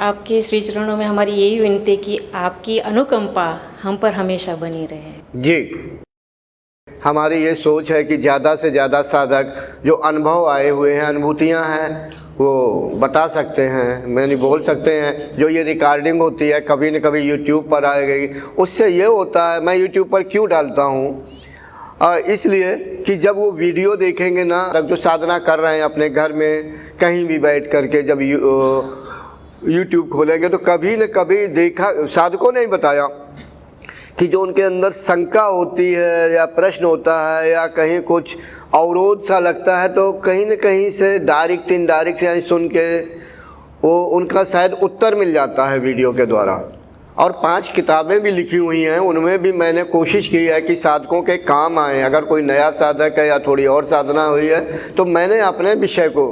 आपके श्री चरणों में हमारी यही विनती कि आपकी अनुकंपा हम पर हमेशा बनी रहे। जी, हमारी ये सोच है कि ज़्यादा से ज़्यादा साधक जो अनुभव आए हुए हैं, अनुभूतियाँ हैं, वो बता सकते हैं, मैंने बोल सकते हैं। जो ये रिकॉर्डिंग होती है कभी न कभी यूट्यूब पर आएगी, उससे ये होता है, मैं यूट्यूब पर क्यों डालता हूँ, इसलिए कि जब वो वीडियो देखेंगे ना, तब जो साधना कर रहे हैं अपने घर में कहीं भी बैठ कर के जब यूट्यूब खोलेंगे तो कभी न कभी देखा, साधकों ने ही बताया कि जो उनके अंदर शंका होती है या प्रश्न होता है या कहीं कुछ अवरोध सा लगता है, तो कहीं न कहीं से डायरेक्ट इनडायरेक्ट यानी सुन के वो उनका शायद उत्तर मिल जाता है वीडियो के द्वारा। और 5 किताबें भी लिखी हुई हैं, उनमें भी मैंने कोशिश की है कि साधकों के काम आए। अगर कोई नया साधक है या थोड़ी और साधना हुई है तो मैंने अपने विषय को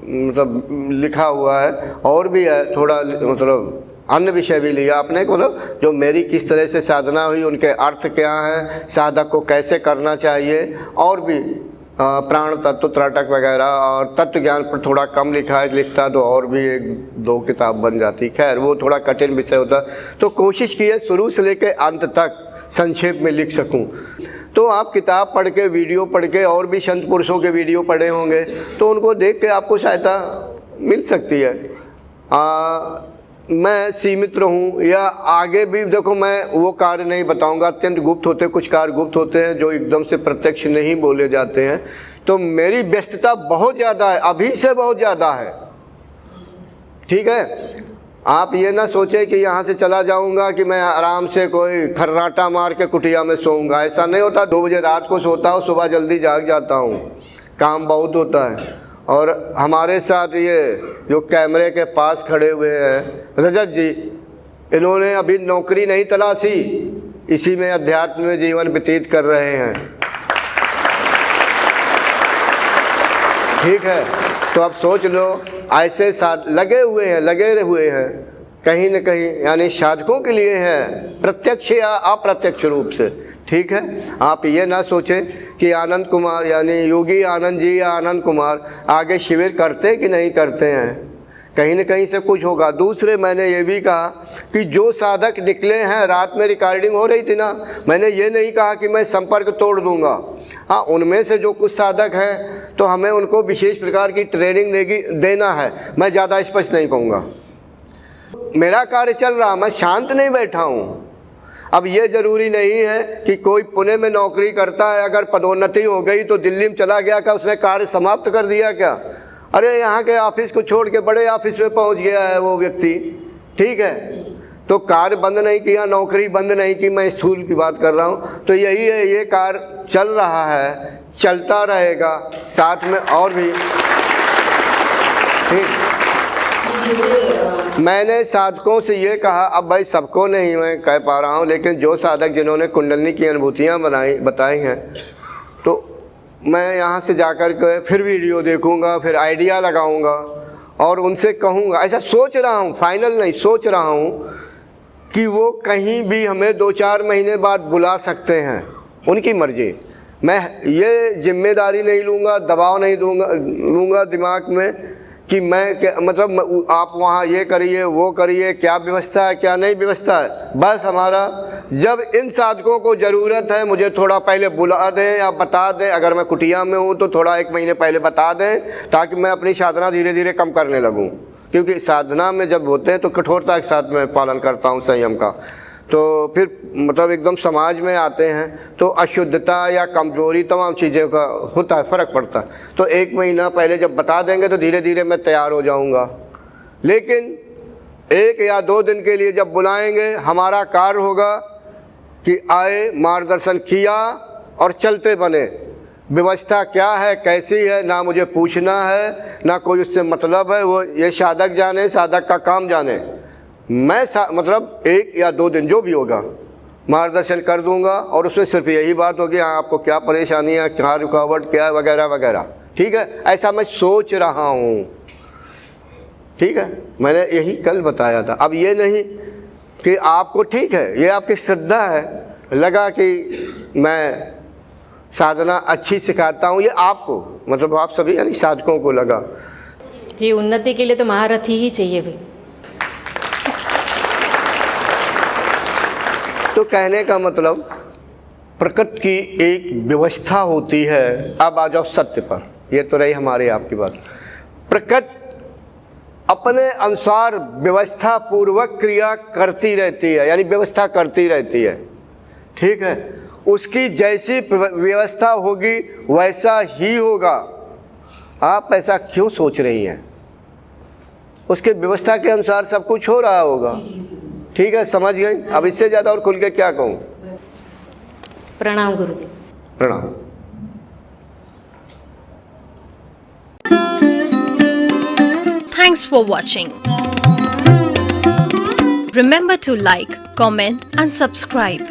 मतलब लिखा हुआ है, और भी है थोड़ा मतलब अन्य विषय भी लिया आपने, मतलब जो मेरी किस तरह से साधना हुई, उनके अर्थ क्या हैं, साधक को कैसे करना चाहिए, और भी प्राण तत्व, त्राटक वगैरह, और तत्व ज्ञान पर थोड़ा कम लिखा है, लिखता तो और भी 1-2 किताब बन जाती। खैर वो थोड़ा कठिन विषय होता, तो कोशिश की है शुरू से लेकर अंत तक संक्षेप में लिख सकूं। तो आप किताब पढ़ के, वीडियो पढ़ के, और भी संत पुरुषों के वीडियो पढ़े होंगे तो उनको देख के आपको सहायता मिल सकती है। मैं सीमित रहूं या आगे भी, देखो मैं वो कार्य नहीं बताऊंगा, अत्यंत गुप्त होते, कुछ कार्य गुप्त होते हैं जो एकदम से प्रत्यक्ष नहीं बोले जाते हैं। तो मेरी व्यस्तता बहुत ज़्यादा है, अभी से बहुत ज़्यादा है, ठीक है। आप ये ना सोचें कि यहाँ से चला जाऊँगा कि मैं आराम से कोई खर्राटा मार के कुटिया में सोऊंगा, ऐसा नहीं होता। 2 बजे रात को सोता हूँ, सुबह जल्दी जाग जाता हूँ, काम बहुत होता है। और हमारे साथ ये जो कैमरे के पास खड़े हुए हैं रजत जी, इन्होंने अभी नौकरी नहीं तलाशी, इसी में अध्यात्म में जीवन व्यतीत कर रहे हैं, ठीक है। तो अब सोच लो, ऐसे साथ लगे हुए हैं कहीं न कहीं, यानी साधकों के लिए हैं, प्रत्यक्ष या अप्रत्यक्ष रूप से, ठीक है। आप ये ना सोचें कि आनंद कुमार यानी योगी आनंद जी या आनंद कुमार आगे शिविर करते कि नहीं करते हैं, कहीं न कहीं से कुछ होगा। दूसरे मैंने ये भी कहा कि जो साधक निकले हैं, रात में रिकॉर्डिंग हो रही थी ना, मैंने ये नहीं कहा कि मैं संपर्क तोड़ दूंगा। हाँ, उनमें से जो कुछ साधक हैं तो हमें उनको विशेष प्रकार की ट्रेनिंग देना है, मैं ज़्यादा स्पष्ट नहीं कहूँगा। मेरा कार्य चल रहा, मैं शांत नहीं बैठा हूँ। अब ये ज़रूरी नहीं है कि कोई पुणे में नौकरी करता है, अगर पदोन्नति हो गई तो दिल्ली में चला गया, क्या उसने कार्य समाप्त कर दिया क्या? अरे यहाँ के ऑफिस को छोड़ के बड़े ऑफिस में पहुँच गया है वो व्यक्ति, ठीक है। तो कार्य बंद नहीं किया, नौकरी बंद नहीं की, मैं स्थूल की बात कर रहा हूँ। तो यही है, ये कार्य चल रहा है, चलता रहेगा, साथ में और भी, ठीक। मैंने साधकों से ये कहा, अब भाई सबको नहीं मैं कह पा रहा हूँ, लेकिन जो साधक जिन्होंने कुंडलनी की अनुभूतियाँ बताई हैं, तो मैं यहाँ से जाकर के फिर वीडियो देखूँगा, फिर आइडिया लगाऊँगा और उनसे कहूँगा। ऐसा सोच रहा हूँ, फाइनल नहीं, सोच रहा हूँ कि वो कहीं भी हमें 2-4 महीने बाद बुला सकते हैं, उनकी मर्जी। मैं ये जिम्मेदारी नहीं लूँगा, दबाव नहीं लूँगा दिमाग में कि मैं मतलब आप वहाँ ये करिए वो करिए, क्या व्यवस्था है क्या नहीं व्यवस्था है। बस हमारा जब इन साधकों को ज़रूरत है, मुझे थोड़ा पहले बुला दें या बता दें, अगर मैं कुटिया में हूँ तो थोड़ा 1 महीने पहले बता दें, ताकि मैं अपनी साधना धीरे धीरे कम करने लगूँ। क्योंकि साधना में जब होते हैं तो कठोरता के साथ में पालन करता हूँ संयम का, तो फिर मतलब एकदम समाज में आते हैं तो अशुद्धता या कमजोरी तमाम चीज़ों का होता है, फ़र्क पड़ता है। तो 1 महीना पहले जब बता देंगे तो धीरे धीरे मैं तैयार हो जाऊंगा। लेकिन 1 या 2 दिन के लिए जब बुलाएंगे, हमारा कार्य होगा कि आए, मार्गदर्शन किया और चलते बने। व्यवस्था क्या है, कैसी है, ना मुझे पूछना है, ना कोई उससे मतलब है, वो ये साधक जाने, साधक का काम जाने। मैं मतलब 1 या 2 दिन जो भी होगा मार्गदर्शन कर दूंगा, और उसमें सिर्फ यही बात होगी, हाँ आपको क्या परेशानी है, क्या रुकावट क्या है, वगैरह वगैरह, ठीक है। ऐसा मैं सोच रहा हूँ। ठीक है, मैंने यही कल बताया था। अब ये नहीं कि आपको ठीक है, ये आपकी श्रद्धा है, लगा कि मैं साधना अच्छी सिखाता हूँ, ये आपको मतलब आप सभी यानी साधकों को लगा। जी, उन्नति के लिए तो महारथी ही चाहिए भाई। तो कहने का मतलब प्रकृति की एक व्यवस्था होती है। अब आ जाओ सत्य पर, ये तो रही हमारी आपकी बात। प्रकृति अपने अनुसार व्यवस्था पूर्वक क्रिया करती रहती है, यानी व्यवस्था करती रहती है, ठीक है। उसकी जैसी व्यवस्था होगी वैसा ही होगा। आप ऐसा क्यों सोच रही हैं? उसके व्यवस्था के अनुसार सब कुछ हो रहा होगा, ठीक है, समझ गई। अब इससे ज़्यादा और खुल के क्या कहूँ? प्रणाम गुरुदेव। प्रणाम। Thanks for watching. Remember to like, comment and subscribe.